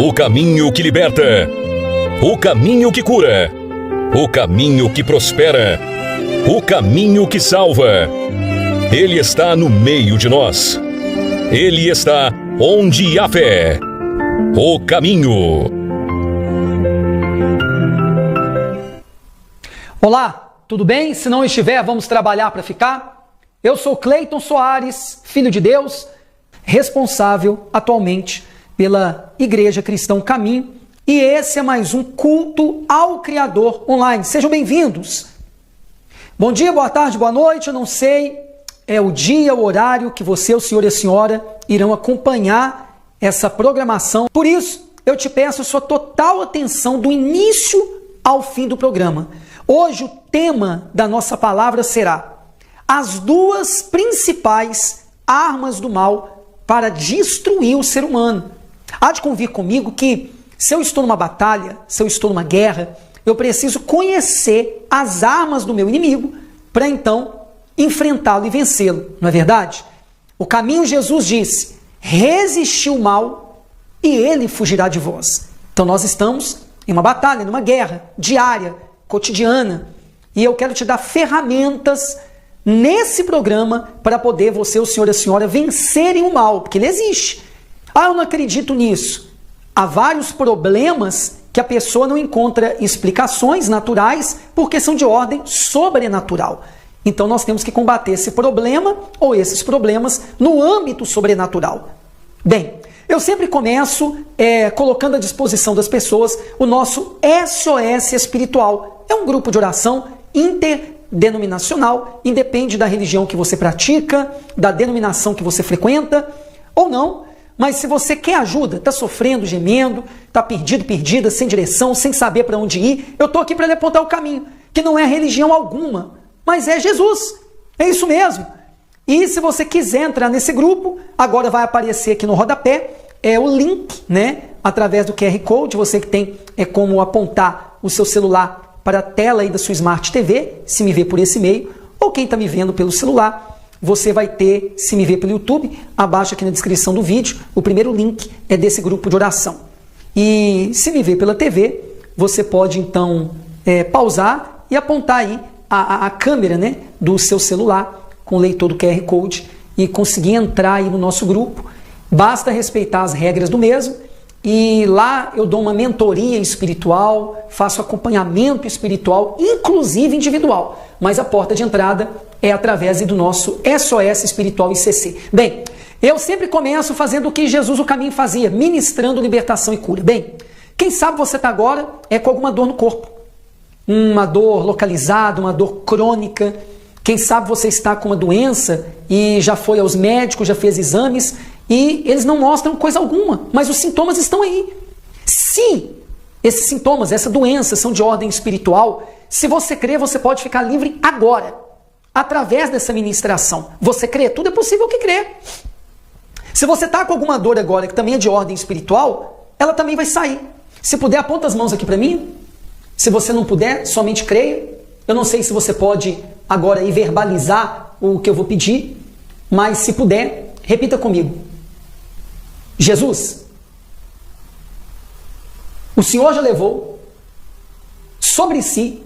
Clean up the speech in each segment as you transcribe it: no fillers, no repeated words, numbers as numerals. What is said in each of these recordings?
O caminho que liberta, o caminho que cura, o caminho que prospera, o caminho que salva. Ele está no meio de nós. Ele está onde há fé. O caminho. Olá, tudo bem? Se não estiver, vamos trabalhar para ficar? Eu sou Cleiton Soares, filho de Deus, responsável atualmente pela Igreja Cristã Caminho, e esse é mais um culto ao Criador online. Sejam bem-vindos. Bom dia, boa tarde, boa noite, eu não sei o dia, o horário que você, o senhor e a senhora irão acompanhar essa programação. Por isso, eu te peço a sua total atenção do início ao fim do programa. Hoje o tema da nossa palavra será as duas principais armas do mal para destruir o ser humano. Há de convir comigo que se eu estou numa batalha, se eu estou numa guerra, eu preciso conhecer as armas do meu inimigo para então enfrentá-lo e vencê-lo, não é verdade? O caminho, Jesus disse, resisti o mal e ele fugirá de vós. Então nós estamos em uma batalha, numa guerra diária, cotidiana, e eu quero te dar ferramentas nesse programa para poder você, o senhor e a senhora, vencerem o mal, porque ele existe. Ah, eu não acredito nisso. Há vários problemas que a pessoa não encontra explicações naturais porque são de ordem sobrenatural. Então nós temos que combater esse problema ou esses problemas no âmbito sobrenatural. Bem, eu sempre começo colocando à disposição das pessoas o nosso SOS espiritual. É um grupo de oração interdenominacional, independe da religião que você pratica, da denominação que você frequenta ou não. Mas se você quer ajuda, está sofrendo, gemendo, está perdido, perdida, sem direção, sem saber para onde ir, eu estou aqui para lhe apontar o caminho, que não é religião alguma, mas é Jesus. É isso mesmo. E se você quiser entrar nesse grupo, agora vai aparecer aqui no rodapé o link, né? Através do QR Code, você que tem como apontar o seu celular para a tela aí da sua Smart TV, se me vê por esse meio, ou quem está me vendo pelo celular, você vai ter, se me ver pelo YouTube, abaixo aqui na descrição do vídeo, o primeiro link é desse grupo de oração. E se me ver pela TV, você pode então pausar e apontar aí a câmera, né, do seu celular com o leitor do QR Code e conseguir entrar aí no nosso grupo. Basta respeitar as regras do mesmo e lá eu dou uma mentoria espiritual, faço acompanhamento espiritual, inclusive individual, mas a porta de entrada é através do nosso SOS Espiritual ICC. Bem, eu sempre começo fazendo o que Jesus o Caminho fazia, ministrando libertação e cura. Bem, quem sabe você está agora com alguma dor no corpo, uma dor localizada, uma dor crônica. Quem sabe você está com uma doença e já foi aos médicos, já fez exames e eles não mostram coisa alguma, mas os sintomas estão aí. Se esses sintomas, essa doença são de ordem espiritual, se você crê, você pode ficar livre agora, através dessa ministração. Você crê? Tudo é possível que crê. Se você está com alguma dor agora que também é de ordem espiritual, ela também vai sair. Se puder, aponta as mãos aqui para mim. Se você não puder, somente creia. Eu não sei se você pode agora aí verbalizar o que eu vou pedir, mas se puder, repita comigo. Jesus, o Senhor já levou sobre si,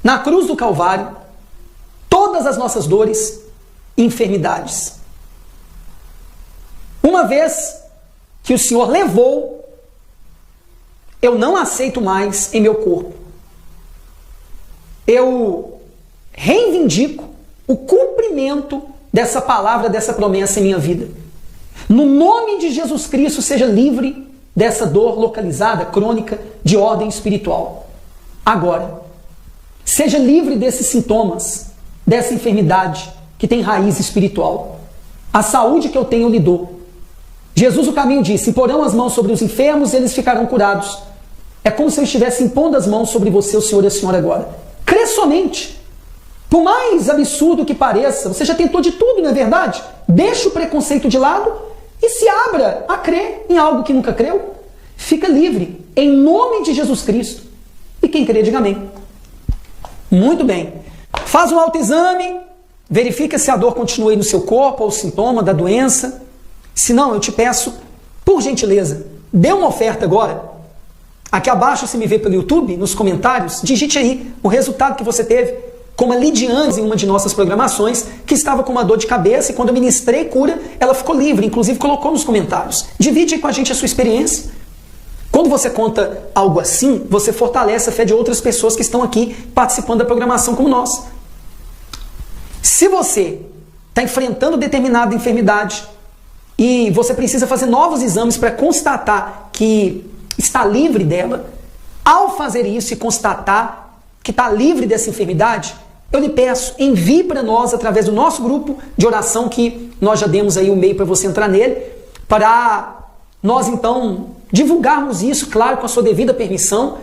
na cruz do Calvário, todas as nossas dores e enfermidades. Uma vez que o Senhor levou, eu não aceito mais em meu corpo. Eu reivindico o cumprimento dessa palavra, dessa promessa em minha vida. No nome de Jesus Cristo, seja livre dessa dor localizada, crônica, de ordem espiritual. Agora, seja livre desses sintomas, dessa enfermidade que tem raiz espiritual. A saúde que eu tenho eu lhe dou. Jesus o Caminho disse, porão as mãos sobre os enfermos e eles ficarão curados. É como se eu estivesse impondo as mãos sobre você, o senhor e a senhora agora. Crê somente. Por mais absurdo que pareça, você já tentou de tudo, não é verdade? Deixa o preconceito de lado e se abra a crer em algo que nunca creu. Fica livre, em nome de Jesus Cristo. E quem crê, diga amém. Muito bem. Faz um autoexame, verifica se a dor continua aí no seu corpo, ou o sintoma da doença. Se não, eu te peço, por gentileza, dê uma oferta agora. Aqui abaixo, se me vê pelo YouTube, nos comentários, digite aí o resultado que você teve, como a Lidiane em uma de nossas programações, que estava com uma dor de cabeça e quando eu ministrei cura, ela ficou livre, inclusive colocou nos comentários. Divide aí com a gente a sua experiência. Quando você conta algo assim, você fortalece a fé de outras pessoas que estão aqui participando da programação como nós. Se você está enfrentando determinada enfermidade e você precisa fazer novos exames para constatar que está livre dela, ao fazer isso e constatar que está livre dessa enfermidade, eu lhe peço, envie para nós através do nosso grupo de oração, que nós já demos aí o e-mail para você entrar nele, para nós então divulgarmos isso, claro, com a sua devida permissão,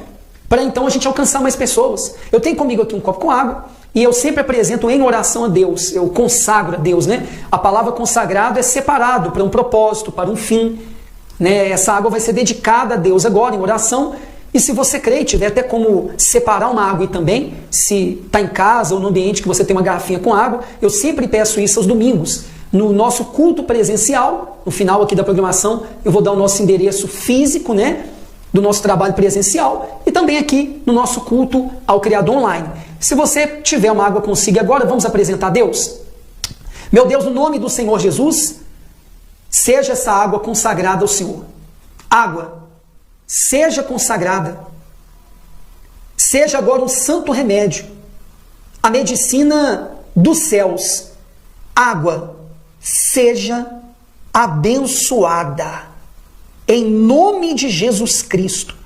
para então a gente alcançar mais pessoas. Eu tenho comigo aqui um copo com água e eu sempre apresento em oração a Deus, eu consagro a Deus, né? A palavra consagrado é separado para um propósito, para um fim, né? Essa água vai ser dedicada a Deus agora em oração. E se você crê, tiver até como separar uma água e também, se está em casa ou no ambiente que você tem uma garrafinha com água, eu sempre peço isso aos domingos. No nosso culto presencial, no final aqui da programação, eu vou dar o nosso endereço físico, né, do nosso trabalho presencial, e também aqui no nosso culto ao Criador online. Se você tiver uma água consigo agora, vamos apresentar a Deus? Meu Deus, no nome do Senhor Jesus, seja essa água consagrada ao Senhor. Água, seja consagrada. Seja agora um santo remédio, a medicina dos céus. Água, seja abençoada. Em nome de Jesus Cristo.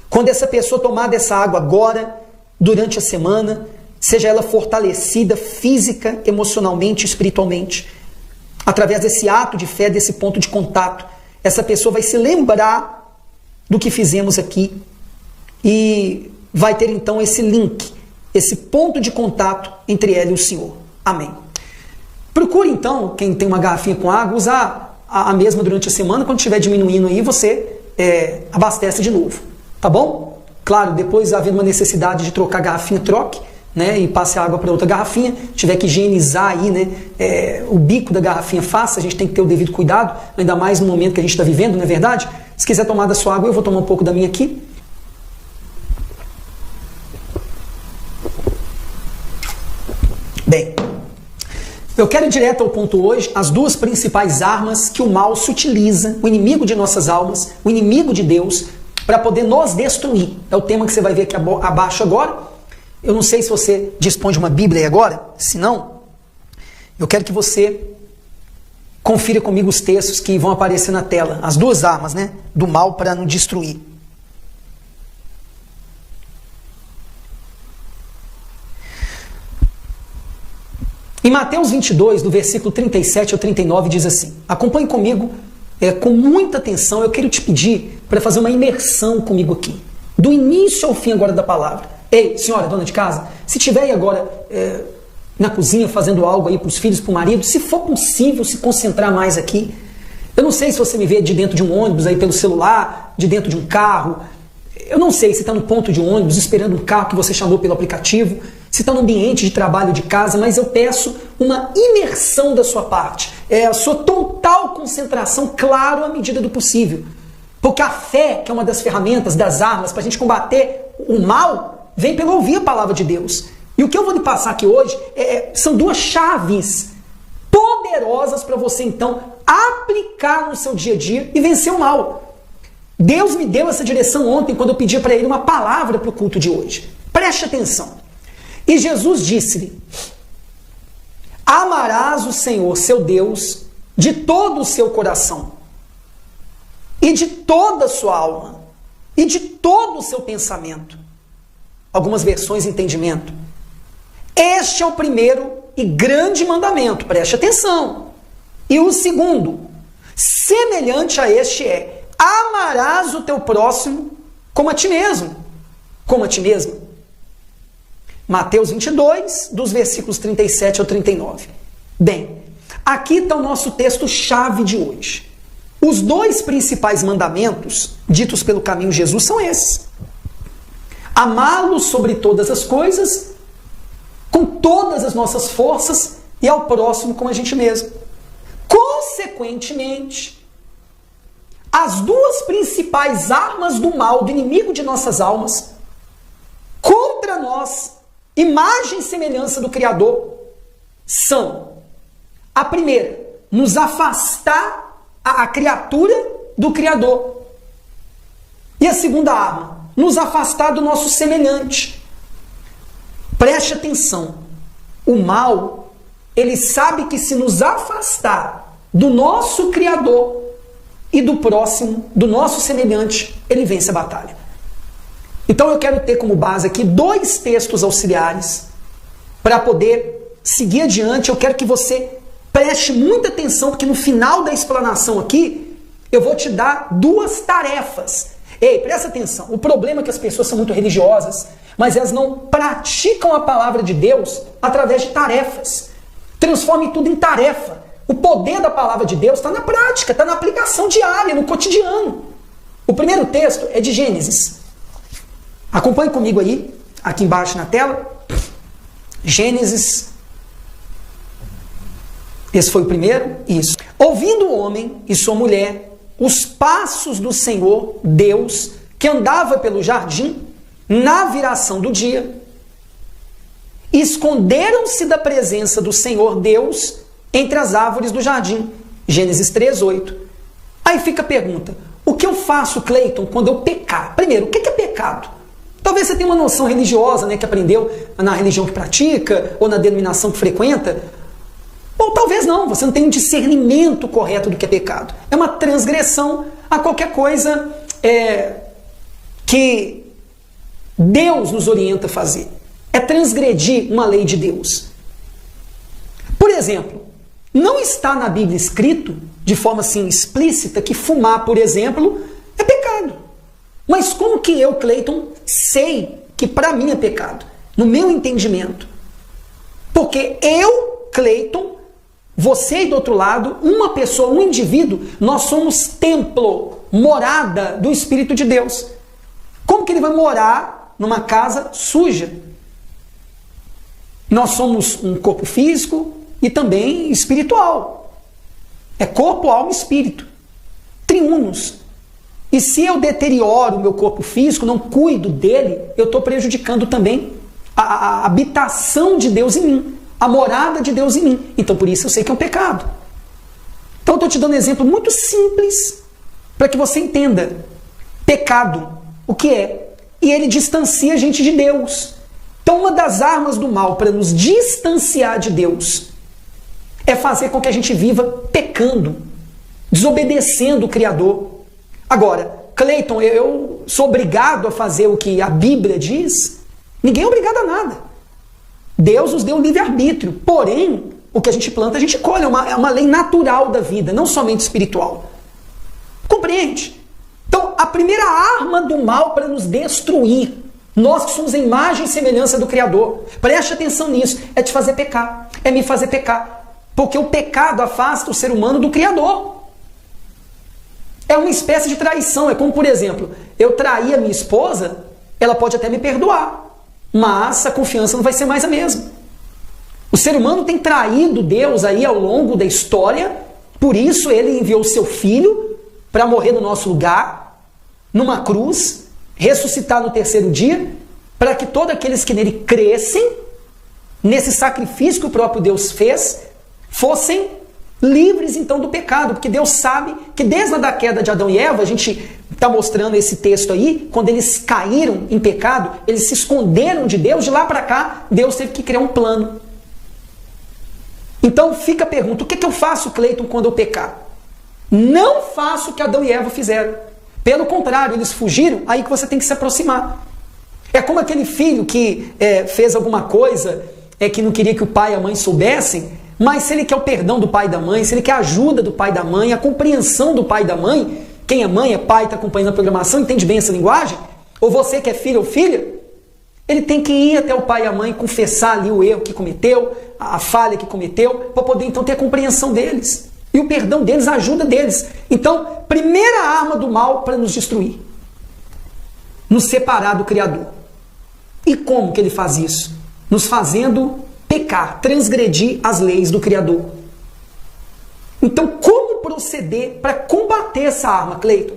Quando essa pessoa tomar dessa água agora, durante a semana, seja ela fortalecida física, emocionalmente, espiritualmente. Através desse ato de fé, desse ponto de contato, essa pessoa vai se lembrar do que fizemos aqui e vai ter então esse link, esse ponto de contato entre ela e o Senhor. Amém. Procure então, quem tem uma garrafinha com água, usar a mesma durante a semana. Quando estiver diminuindo aí, você abastece de novo, tá bom? Claro, depois havendo uma necessidade de trocar a garrafinha, troque, né, e passe a água para outra garrafinha. Tiver que higienizar aí, né, o bico da garrafinha, faça. A gente tem que ter o devido cuidado, ainda mais no momento que a gente está vivendo, não é verdade? Se quiser tomar da sua água, eu vou tomar um pouco da minha aqui. Bem, eu quero ir direto ao ponto hoje, as duas principais armas que o mal se utiliza, o inimigo de nossas almas, o inimigo de Deus, para poder nos destruir. É o tema que você vai ver aqui abaixo agora. Eu não sei se você dispõe de uma Bíblia aí agora, se não, eu quero que você confira comigo os textos que vão aparecer na tela, as duas armas, né, do mal para nos destruir. Em Mateus 22, do versículo 37 ao 39, diz assim, acompanhe comigo com muita atenção. Eu quero te pedir para fazer uma imersão comigo aqui, do início ao fim agora da palavra. Ei, senhora, dona de casa, se estiver aí agora na cozinha fazendo algo aí para os filhos, para o marido, se for possível se concentrar mais aqui. Eu não sei se você me vê de dentro de um ônibus aí pelo celular, de dentro de um carro. Eu não sei se está no ponto de ônibus esperando um carro que você chamou pelo aplicativo, se está no ambiente de trabalho de casa, mas eu peço uma imersão da sua parte, a sua total concentração, claro, à medida do possível. Porque a fé, que é uma das ferramentas, das armas para a gente combater o mal, vem pelo ouvir a palavra de Deus. E o que eu vou lhe passar aqui hoje são duas chaves poderosas para você então aplicar no seu dia a dia e vencer o mal. Deus me deu essa direção ontem quando eu pedi para ele uma palavra para o culto de hoje. Preste atenção. E Jesus disse-lhe, amarás o Senhor, seu Deus, de todo o seu coração, e de toda a sua alma, e de todo o seu pensamento. Algumas versões, entendimento. Este é o primeiro e grande mandamento, preste atenção. E o segundo, semelhante a este amarás o teu próximo como a ti mesmo. Como a ti mesmo. Mateus 22, dos versículos 37 ao 39. Bem, aqui está o nosso texto-chave de hoje. Os dois principais mandamentos, ditos pelo caminho de Jesus, são esses. Amá-lo sobre todas as coisas, com todas as nossas forças, e ao próximo como a gente mesmo. Consequentemente, as duas principais armas do mal, do inimigo de nossas almas, contra nós, imagem e semelhança do Criador, são: a primeira, nos afastar a criatura do Criador. E a segunda arma, nos afastar do nosso semelhante. Preste atenção, o mal, ele sabe que se nos afastar do nosso Criador e do próximo, do nosso semelhante, ele vence a batalha. Então eu quero ter como base aqui 2 textos auxiliares para poder seguir adiante. Eu quero que você preste muita atenção, porque no final da explanação aqui, eu vou te dar 2 tarefas. Ei, presta atenção, o problema é que as pessoas são muito religiosas, mas elas não praticam a palavra de Deus através de tarefas. Transforme tudo em tarefa. O poder da palavra de Deus está na prática, está na aplicação diária, no cotidiano. O primeiro texto é de Gênesis. Acompanhe comigo aí, aqui embaixo na tela. Gênesis. Esse foi o primeiro? Isso. Ouvindo o homem e sua mulher os passos do Senhor Deus, que andava pelo jardim, na viração do dia, esconderam-se da presença do Senhor Deus entre as árvores do jardim. Gênesis 3:8. Aí fica a pergunta: o que eu faço, Cleiton, quando eu pecar? Primeiro, o que é pecado? Talvez você tenha uma noção religiosa, né, que aprendeu na religião que pratica, ou na denominação que frequenta. Ou talvez não, você não tem um discernimento correto do que é pecado. É uma transgressão a qualquer coisa que Deus nos orienta a fazer. É transgredir uma lei de Deus. Por exemplo, não está na Bíblia escrito, de forma assim explícita, que fumar, por exemplo, é pecado. Mas como que eu, Cleiton, sei que para mim é pecado? No meu entendimento. Porque eu, Cleiton, você do outro lado, uma pessoa, um indivíduo, nós somos templo, morada do Espírito de Deus. Como que ele vai morar numa casa suja? Nós somos um corpo físico e também espiritual. É corpo, alma e espírito. Triunos. E se eu deterioro o meu corpo físico, não cuido dele, eu estou prejudicando também a habitação de Deus em mim. A morada de Deus em mim. Então por isso eu sei que é um pecado. Então eu estou te dando um exemplo muito simples para que você entenda. Pecado, o que é? E ele distancia a gente de Deus. Então uma das armas do mal para nos distanciar de Deus é fazer com que a gente viva pecando, desobedecendo o Criador. Agora, Cleiton, eu sou obrigado a fazer o que a Bíblia diz? Ninguém é obrigado a nada. Deus nos deu um livre-arbítrio, porém, o que a gente planta, a gente colhe, é uma lei natural da vida, não somente espiritual. Compreende? Então, a primeira arma do mal para nos destruir, nós que somos a imagem e semelhança do Criador, preste atenção nisso, é te fazer pecar, é me fazer pecar, porque o pecado afasta o ser humano do Criador. É uma espécie de traição, é como, por exemplo, eu trair a minha esposa, ela pode até me perdoar, mas a confiança não vai ser mais a mesma. O ser humano tem traído Deus aí ao longo da história, por isso ele enviou seu filho para morrer no nosso lugar, numa cruz, ressuscitar no terceiro dia, para que todos aqueles que nele crescem, nesse sacrifício que o próprio Deus fez, fossem livres então do pecado, porque Deus sabe que desde a queda de Adão e Eva, a gente está mostrando esse texto aí, quando eles caíram em pecado, eles se esconderam de Deus, de lá para cá, Deus teve que criar um plano. Então fica a pergunta, o que eu faço, Cleiton, quando eu pecar? Não faço o que Adão e Eva fizeram. Pelo contrário, eles fugiram, aí que você tem que se aproximar. É como aquele filho que fez alguma coisa que não queria que o pai e a mãe soubessem, mas se ele quer o perdão do pai e da mãe, se ele quer a ajuda do pai e da mãe, a compreensão do pai e da mãe, quem é mãe, é pai, está acompanhando a programação, entende bem essa linguagem, ou você que é filho ou filha, ele tem que ir até o pai e a mãe, confessar ali o erro que cometeu, a falha que cometeu, para poder então ter a compreensão deles. E o perdão deles, a ajuda deles. Então, primeira arma do mal para nos destruir. Nos separar do Criador. E como que ele faz isso? Nos fazendo pecar, transgredir as leis do Criador. Então, como proceder para combater essa arma, Cleiton?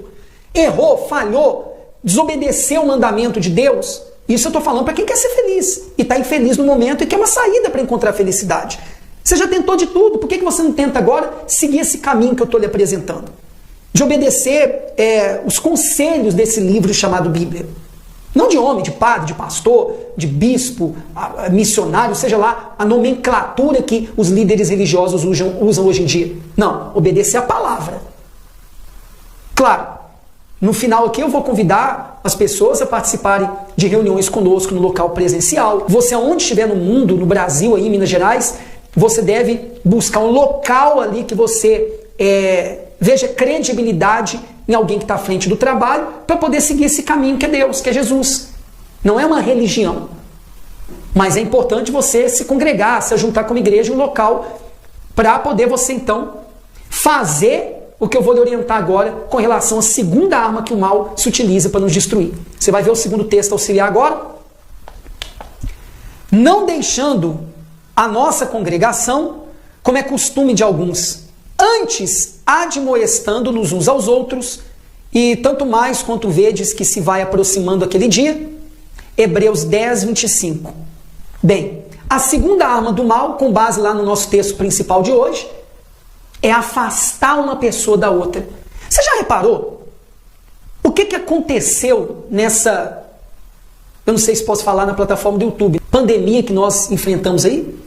Errou, falhou, desobedeceu o mandamento de Deus? Isso eu estou falando para quem quer ser feliz e está infeliz no momento e quer uma saída para encontrar felicidade. Você já tentou de tudo, por que você não tenta agora seguir esse caminho que eu estou lhe apresentando? De obedecer os conselhos desse livro chamado Bíblia. Não de homem, de padre, de pastor, de bispo, missionário, seja lá a nomenclatura que os líderes religiosos usam hoje em dia. Não, obedecer a palavra. Claro, no final aqui eu vou convidar as pessoas a participarem de reuniões conosco no local presencial. Você, aonde estiver no mundo, no Brasil, aí, em Minas Gerais, você deve buscar um local ali que você veja credibilidade em alguém que está à frente do trabalho para poder seguir esse caminho que é Deus, que é Jesus. Não é uma religião, mas é importante você se congregar, se juntar com uma igreja, um local, para poder você então fazer o que eu vou lhe orientar agora com relação à segunda arma que o mal se utiliza para nos destruir. Você vai ver o segundo texto auxiliar agora. Não deixando a nossa congregação, como é costume de alguns, antes admoestando-nos uns aos outros, e tanto mais quanto vedes que se vai aproximando aquele dia. Hebreus 10, 25. Bem, a segunda arma do mal, com base lá no nosso texto principal de hoje, é afastar uma pessoa da outra. Você já reparou? O que aconteceu nessa, eu não sei se posso falar na plataforma do YouTube, pandemia que nós enfrentamos aí?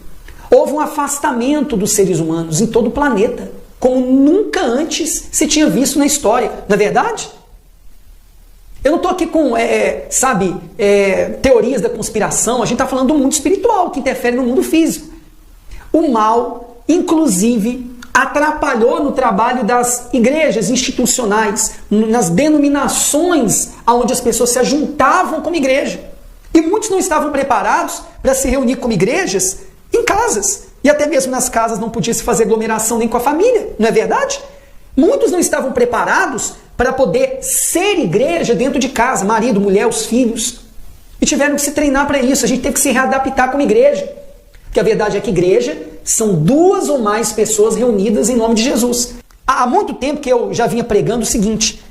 Houve um afastamento dos seres humanos em todo o planeta, como nunca antes se tinha visto na história. Não é verdade? Eu não estou aqui com, teorias da conspiração. A gente está falando do mundo espiritual, que interfere no mundo físico. O mal, inclusive, atrapalhou no trabalho das igrejas institucionais, nas denominações onde as pessoas se ajuntavam como igreja. E muitos não estavam preparados para se reunir como igrejas em casas. E até mesmo nas casas não podia se fazer aglomeração nem com a família, não é verdade? Muitos não estavam preparados para poder ser igreja dentro de casa, marido, mulher, os filhos. E tiveram que se treinar para isso, a gente teve que se readaptar como igreja. Porque a verdade é que igreja são duas ou mais pessoas reunidas em nome de Jesus. Há muito tempo que eu já vinha pregando o seguinte,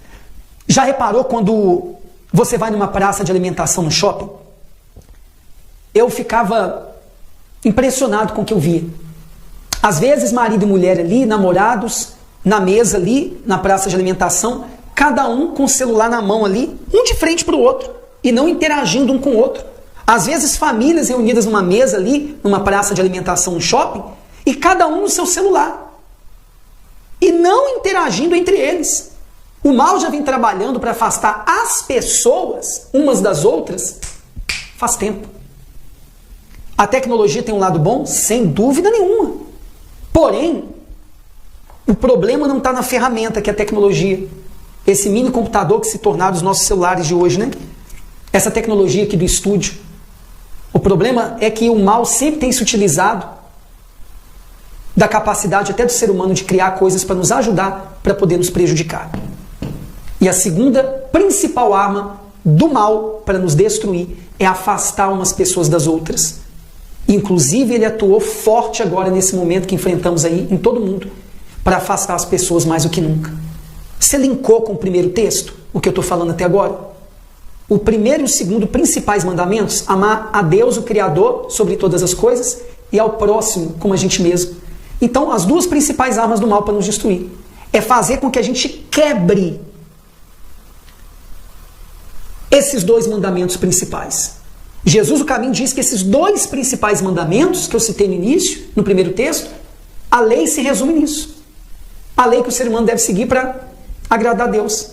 já reparou quando você vai numa praça de alimentação no shopping? Eu ficava impressionado com o que eu via. Às vezes, marido e mulher ali, namorados, na mesa ali, na praça de alimentação, cada um com o celular na mão ali, um de frente para o outro, e não interagindo um com o outro. Às vezes, famílias reunidas numa mesa ali, numa praça de alimentação no shopping, e cada um no seu celular. E não interagindo entre eles. O mal já vem trabalhando para afastar as pessoas umas das outras faz tempo. A tecnologia tem um lado bom? Sem dúvida nenhuma. Porém, o problema não está na ferramenta que é a tecnologia. Esse mini computador que se tornaram os nossos celulares de hoje, né? Essa tecnologia aqui do estúdio. O problema é que o mal sempre tem se utilizado da capacidade até do ser humano de criar coisas para nos ajudar, para poder nos prejudicar. E a segunda principal arma do mal para nos destruir é afastar umas pessoas das outras. Inclusive, ele atuou forte agora nesse momento que enfrentamos aí em todo mundo para afastar as pessoas mais do que nunca. Você linkou com o primeiro texto, o que eu estou falando até agora? O primeiro e o segundo principais mandamentos, amar a Deus, o Criador, sobre todas as coisas, e ao próximo como a gente mesmo. Então, as duas principais armas do mal para nos destruir é fazer com que a gente quebre esses dois mandamentos principais. Jesus, o caminho, diz que esses dois principais mandamentos que eu citei no início, no primeiro texto, a lei se resume nisso. A lei que o ser humano deve seguir para agradar a Deus.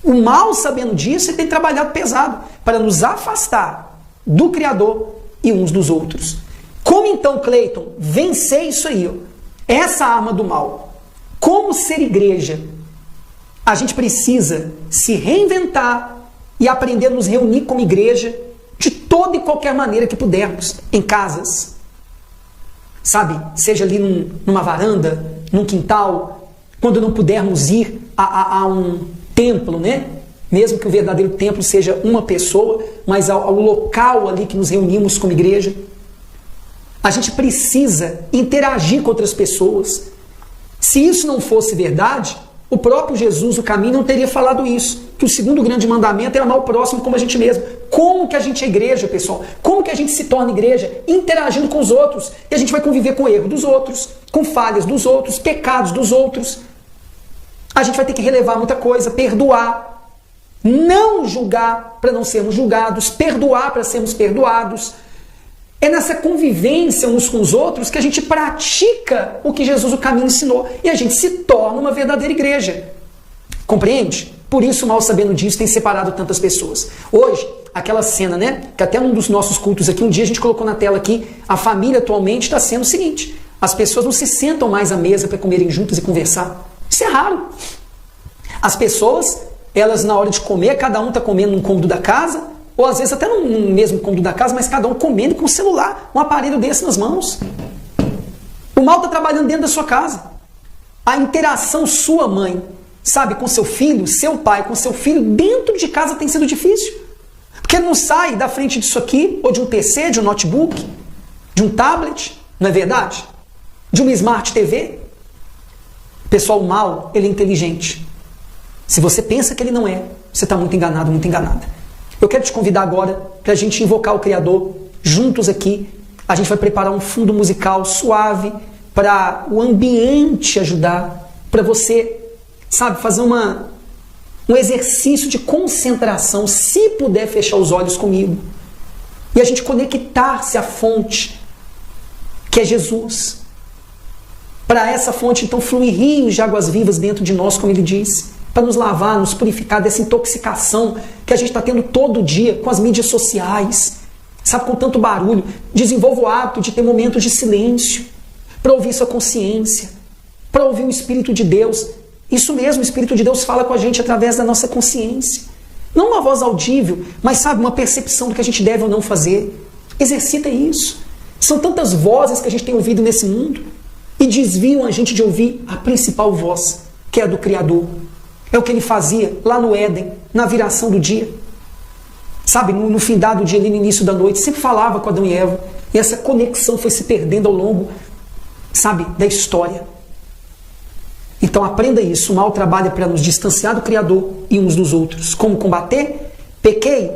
O mal, sabendo disso, ele tem trabalhado pesado para nos afastar do Criador e uns dos outros. Como então, Cleiton, vencer isso aí? Ó, essa arma do mal. Como ser igreja? A gente precisa se reinventar e aprender a nos reunir como igreja de toda e qualquer maneira que pudermos, em casas. Sabe, seja ali numa varanda, num quintal, quando não pudermos ir a um templo, né? Mesmo que o verdadeiro templo seja uma pessoa, mas ao local ali que nos reunimos como igreja. A gente precisa interagir com outras pessoas. Se isso não fosse verdade, o próprio Jesus, o caminho, não teria falado isso. Que o segundo grande mandamento é amar o próximo como a gente mesmo. Como que a gente é igreja, pessoal? Como que a gente se torna igreja? Interagindo com os outros. E a gente vai conviver com o erro dos outros, com falhas dos outros, pecados dos outros. A gente vai ter que relevar muita coisa, perdoar. Não julgar para não sermos julgados, perdoar para sermos perdoados. É nessa convivência uns com os outros que a gente pratica o que Jesus, o caminho, ensinou. E a gente se torna uma verdadeira igreja. Compreende? Por isso, mal sabendo disso, tem separado tantas pessoas. Hoje, aquela cena, né? Que até num dos nossos cultos aqui, um dia a gente colocou na tela aqui, a família atualmente está sendo o seguinte: as pessoas não se sentam mais à mesa para comerem juntas e conversar. Isso é raro. As pessoas, elas na hora de comer, cada um está comendo num cômodo da casa, ou às vezes até no mesmo cômodo da casa, mas cada um comendo com um celular, um aparelho desse nas mãos. O mal está trabalhando dentro da sua casa. A interação sua, mãe, sabe, com seu filho, seu pai com seu filho, dentro de casa tem sido difícil. Porque não sai da frente disso aqui, ou de um PC, de um notebook, de um tablet, não é verdade? De uma Smart TV. Pessoal, o mal, ele é inteligente. Se você pensa que ele não é, você está muito enganado, muito enganada. Eu quero te convidar agora para a gente invocar o Criador juntos aqui. A gente vai preparar um fundo musical suave para o ambiente ajudar, para você, sabe, fazer um exercício de concentração, se puder fechar os olhos comigo. E a gente conectar-se à fonte, que é Jesus. Para essa fonte, então, fluir rios de águas vivas dentro de nós, como ele disse. Para nos lavar, nos purificar dessa intoxicação que a gente está tendo todo dia com as mídias sociais, sabe, com tanto barulho. Desenvolva o hábito de ter momentos de silêncio, para ouvir sua consciência, para ouvir o Espírito de Deus. Isso mesmo, o Espírito de Deus fala com a gente através da nossa consciência. Não uma voz audível, mas, sabe, uma percepção do que a gente deve ou não fazer. Exercita isso. São tantas vozes que a gente tem ouvido nesse mundo e desviam a gente de ouvir a principal voz, que é a do Criador. É o que ele fazia lá no Éden, na viração do dia. Sabe, no findar do dia, ali no início da noite, sempre falava com Adão e Eva. E essa conexão foi se perdendo ao longo, sabe, da história. Então aprenda isso. O mal trabalha para nos distanciar do Criador e uns dos outros. Como combater? Pequei?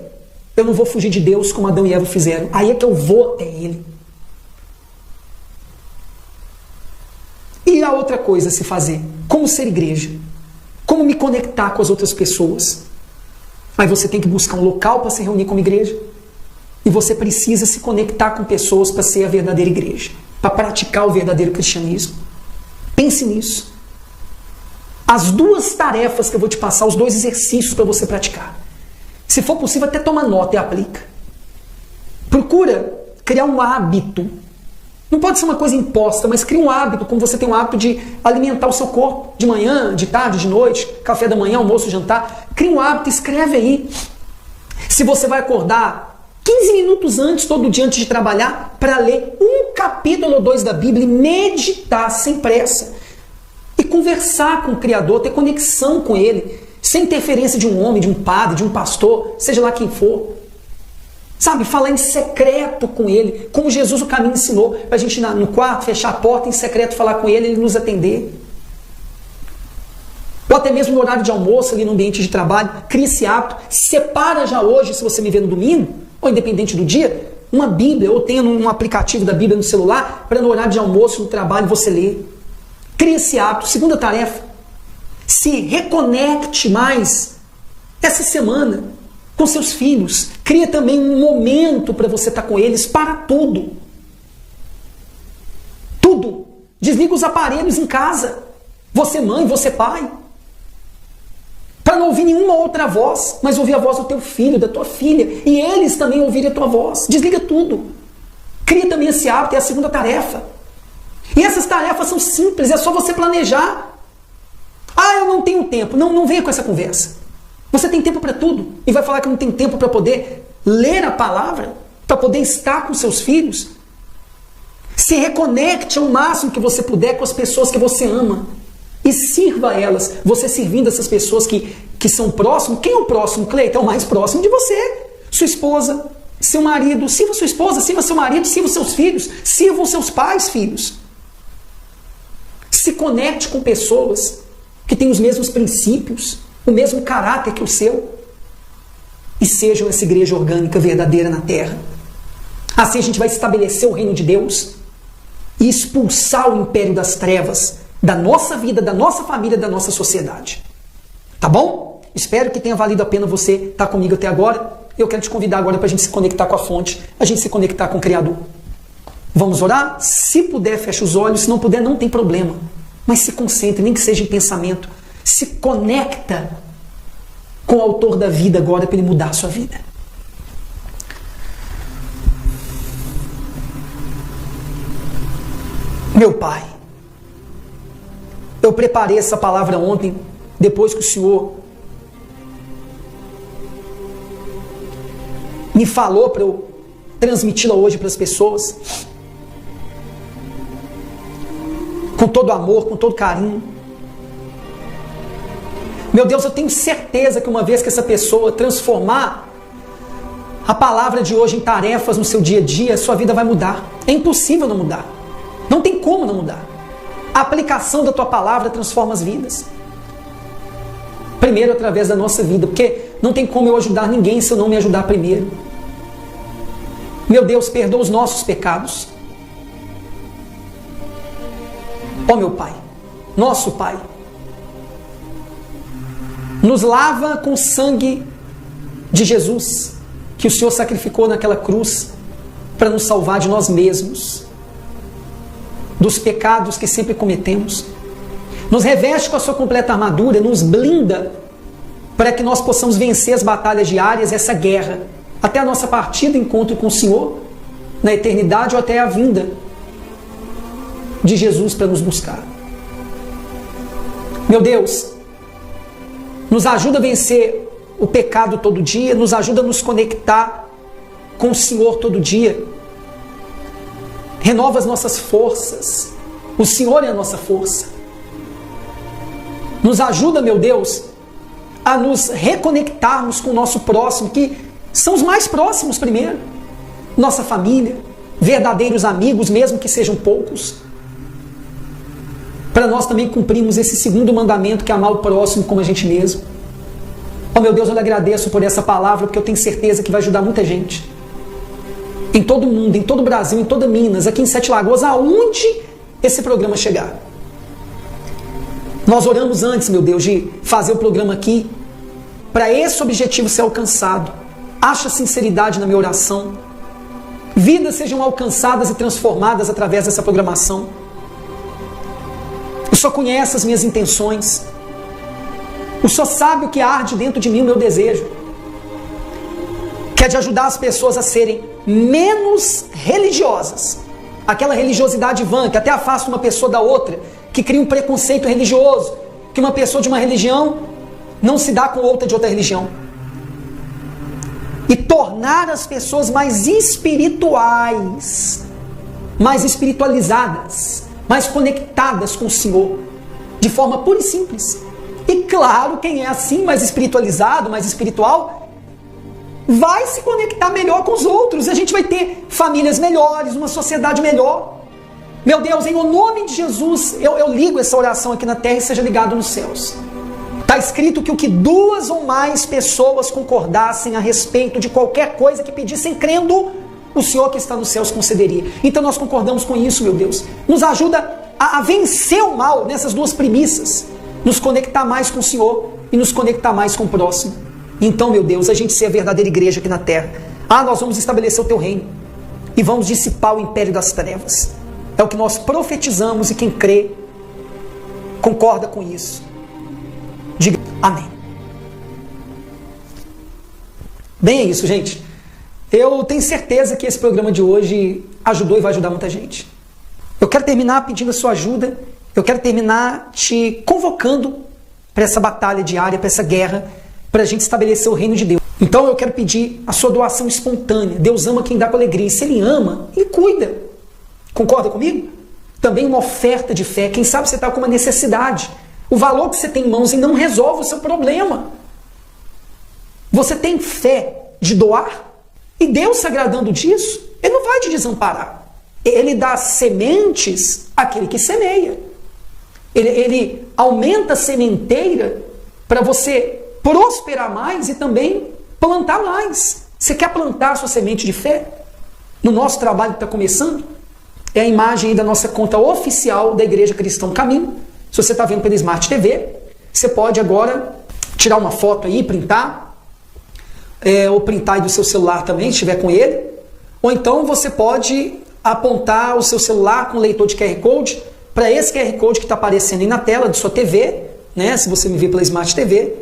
Eu não vou fugir de Deus como Adão e Eva fizeram. Aí é que eu vou até Ele. E a outra coisa a se fazer? Como ser igreja? Como me conectar com as outras pessoas? Aí você tem que buscar um local para se reunir como igreja. E você precisa se conectar com pessoas para ser a verdadeira igreja. Para praticar o verdadeiro cristianismo. Pense nisso. As duas tarefas que eu vou te passar, os dois exercícios para você praticar. Se for possível, até toma nota e aplica. Procura criar um hábito. Não pode ser uma coisa imposta, mas cria um hábito, como você tem um hábito de alimentar o seu corpo de manhã, de tarde, de noite, café da manhã, almoço, jantar. Cria um hábito, escreve aí. Se você vai acordar 15 minutos antes, todo dia antes de trabalhar, para ler um capítulo ou dois da Bíblia e meditar sem pressa. E conversar com o Criador, ter conexão com Ele, sem interferência de um homem, de um padre, de um pastor, seja lá quem for. Sabe, falar em secreto com Ele, como Jesus o caminho ensinou, para a gente ir no quarto, fechar a porta, em secreto falar com Ele, Ele nos atender. Ou até mesmo no horário de almoço, ali no ambiente de trabalho, cria esse hábito, separa já hoje, se você me vê no domingo, ou independente do dia, uma Bíblia, ou tenha um aplicativo da Bíblia no celular, para no horário de almoço, no trabalho, você ler. Cria esse hábito. Segunda tarefa, se reconecte mais essa semana com seus filhos. Cria também um momento para você estar com eles para tudo. Tudo. Desliga os aparelhos em casa. Você mãe, você pai. Para não ouvir nenhuma outra voz, mas ouvir a voz do teu filho, da tua filha. E eles também ouvirem a tua voz. Desliga tudo. Cria também esse hábito, é a segunda tarefa. E essas tarefas são simples, é só você planejar. Ah, eu não tenho tempo. Não venha com essa conversa. Você tem tempo para tudo. E vai falar que não tem tempo para poder ler a palavra, para poder estar com seus filhos. Se reconecte ao máximo que você puder com as pessoas que você ama. E sirva elas. Você servindo essas pessoas que são próximos. Quem é o próximo, Cleiton? É o mais próximo de você. Sua esposa, seu marido. Sirva sua esposa, sirva seu marido, sirva seus filhos. Sirva os seus pais, filhos. Se conecte com pessoas que têm os mesmos princípios, o mesmo caráter que o seu, e sejam essa igreja orgânica verdadeira na terra. Assim a gente vai estabelecer o reino de Deus e expulsar o império das trevas da nossa vida, da nossa família, da nossa sociedade. Tá bom? Espero que tenha valido a pena você estar comigo até agora. Eu quero te convidar agora para a gente se conectar com a fonte, a gente se conectar com o Criador. Vamos orar? Se puder, feche os olhos. Se não puder, não tem problema. Mas se concentre, nem que seja em pensamento. Se conecta com o autor da vida agora para ele mudar a sua vida. Meu Pai, eu preparei essa palavra ontem, depois que o Senhor me falou para eu transmiti-la hoje para as pessoas, com todo amor, com todo carinho. Meu Deus, eu tenho certeza que uma vez que essa pessoa transformar a palavra de hoje em tarefas no seu dia a dia, sua vida vai mudar. É impossível não mudar. Não tem como não mudar. A aplicação da tua palavra transforma as vidas. Primeiro através da nossa vida, porque não tem como eu ajudar ninguém se eu não me ajudar primeiro. Meu Deus, perdoa os nossos pecados. Ó meu Pai, nosso Pai, nos lava com o sangue de Jesus, que o Senhor sacrificou naquela cruz para nos salvar de nós mesmos, dos pecados que sempre cometemos. Nos reveste com a sua completa armadura, nos blinda para que nós possamos vencer as batalhas diárias, essa guerra, até a nossa partida, encontro com o Senhor, na eternidade ou até a vinda de Jesus para nos buscar. Meu Deus, nos ajuda a vencer o pecado todo dia, nos ajuda a nos conectar com o Senhor todo dia. Renova as nossas forças. O Senhor é a nossa força. Nos ajuda, meu Deus, a nos reconectarmos com o nosso próximo, que são os mais próximos primeiro. Nossa família, verdadeiros amigos, mesmo que sejam poucos. Para nós também cumprirmos esse segundo mandamento, que é amar o próximo como a gente mesmo. Oh meu Deus, eu lhe agradeço por essa palavra, porque eu tenho certeza que vai ajudar muita gente. Em todo o mundo, em todo o Brasil, em toda Minas, aqui em Sete Lagoas, aonde esse programa chegar. Nós oramos antes, meu Deus, de fazer o programa aqui, para esse objetivo ser alcançado. Acha sinceridade na minha oração. Vidas sejam alcançadas e transformadas através dessa programação. O Senhor conhece as minhas intenções. O Senhor sabe o que arde dentro de mim, o meu desejo. Que é de ajudar as pessoas a serem menos religiosas. Aquela religiosidade vã, que até afasta uma pessoa da outra, que cria um preconceito religioso, que uma pessoa de uma religião não se dá com outra de outra religião. E tornar as pessoas mais espirituais, mais espiritualizadas, mais conectadas com o Senhor, de forma pura e simples. E claro, quem é assim, mais espiritualizado, mais espiritual, vai se conectar melhor com os outros. A gente vai ter famílias melhores, uma sociedade melhor. Meu Deus, em o nome de Jesus, eu ligo essa oração aqui na terra e seja ligado nos céus. Está escrito que o que 2 ou mais pessoas concordassem a respeito de qualquer coisa que pedissem crendo, o Senhor que está nos céus concederia. Então nós concordamos com isso, meu Deus. Nos ajuda a vencer o mal nessas duas premissas. Nos conectar mais com o Senhor e nos conectar mais com o próximo. Então, meu Deus, a gente ser a verdadeira igreja aqui na terra. Nós vamos estabelecer o teu reino e vamos dissipar o império das trevas. É o que nós profetizamos e quem crê concorda com isso. Diga amém. Bem, é isso, gente. Eu tenho certeza que esse programa de hoje ajudou e vai ajudar muita gente. Eu quero terminar pedindo a sua ajuda. Eu quero terminar te convocando para essa batalha diária, para essa guerra, para a gente estabelecer o reino de Deus. Então eu quero pedir a sua doação espontânea. Deus ama quem dá com alegria. E se Ele ama, Ele cuida. Concorda comigo? Também uma oferta de fé. Quem sabe você está com uma necessidade. O valor que você tem em mãos e não resolve o seu problema. Você tem fé de doar? E Deus se agradando disso, Ele não vai te desamparar. Ele dá sementes àquele que semeia. Ele aumenta a sementeira para você prosperar mais e também plantar mais. Você quer plantar a sua semente de fé? No nosso trabalho que está começando, é a imagem aí da nossa conta oficial da Igreja Cristã Caminho. Se você está vendo pela Smart TV, você pode agora tirar uma foto aí, printar, ou printar aí do seu celular também, se estiver com ele. Ou então você pode apontar o seu celular com o leitor de QR Code para esse QR Code que está aparecendo aí na tela de sua TV, né? Se você me vê pela Smart TV.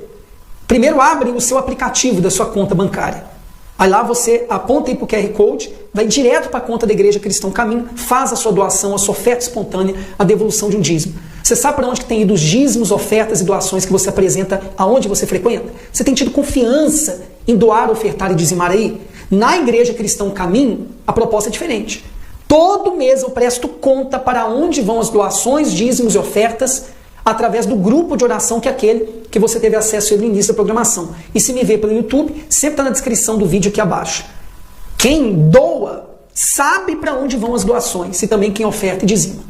Primeiro abre o seu aplicativo da sua conta bancária. Aí lá você aponta aí para o QR Code, vai direto para a conta da Igreja Cristã Caminho, faz a sua doação, a sua oferta espontânea, a devolução de um dízimo. Você sabe para onde que tem ido os dízimos, ofertas e doações que você apresenta aonde você frequenta? Você tem tido confiança em doar, ofertar e dizimar aí? Na Igreja Cristã Caminho, a proposta é diferente. Todo mês eu presto conta para onde vão as doações, dízimos e ofertas através do grupo de oração que é aquele que você teve acesso no início da programação. E se me vê pelo YouTube, sempre está na descrição do vídeo aqui abaixo. Quem doa sabe para onde vão as doações e também quem oferta e dizima.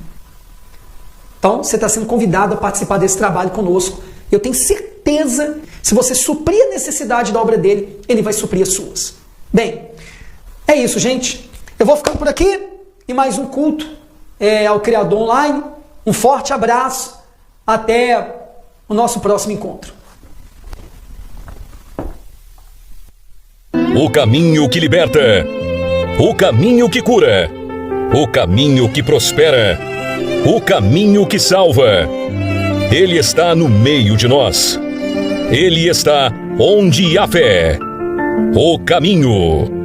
Então, você está sendo convidado a participar desse trabalho conosco. Eu tenho certeza, se você suprir a necessidade da obra dele, ele vai suprir as suas. Bem, é isso, gente. Eu vou ficando por aqui e mais um culto ao Criador Online. Um forte abraço. Até o nosso próximo encontro. O caminho que liberta. O caminho que cura. O caminho que prospera. O caminho que salva. Ele está no meio de nós. Ele está onde há fé. O caminho.